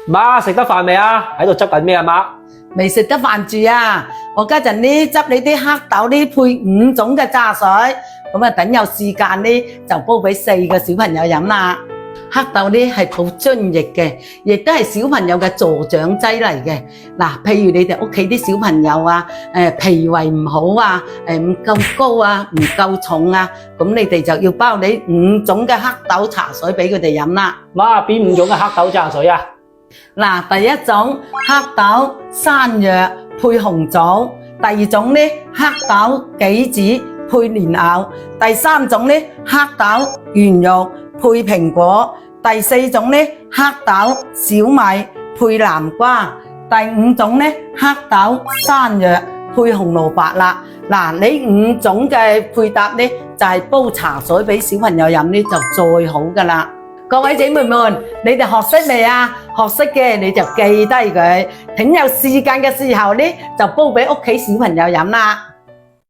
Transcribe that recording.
媽食得飯未啊？喺度執緊咩啊媽？未食得飯住啊！我家陣呢執你啲黑豆呢配5種嘅榨水，咁啊等有時間呢就煲俾4個小朋友飲啦。黑豆呢係補津液嘅，亦都係小朋友嘅助長劑嚟嘅。嗱，譬如你哋屋企啲小朋友啊，脾胃唔好啊，唔夠高啊，唔夠重啊，咁你哋就要包你5種嘅黑豆茶水俾佢哋飲啦。媽，邊5種嘅黑豆榨水啊？嗱，第一種黑豆山藥配紅棗，第二種呢黑豆杞子配蓮藕，第三種呢黑豆圓肉配蘋果，第四種呢黑豆小米配南瓜，第5種呢黑豆山藥配紅蘿蔔啦。嗱，呢5種嘅配搭呢就係煲茶水俾小朋友飲呢就最好噶啦。各位姐妹們，你哋學識未啊？學識嘅你就記低佢，等有時間嘅時候呢，就煲俾屋企小朋友飲啦。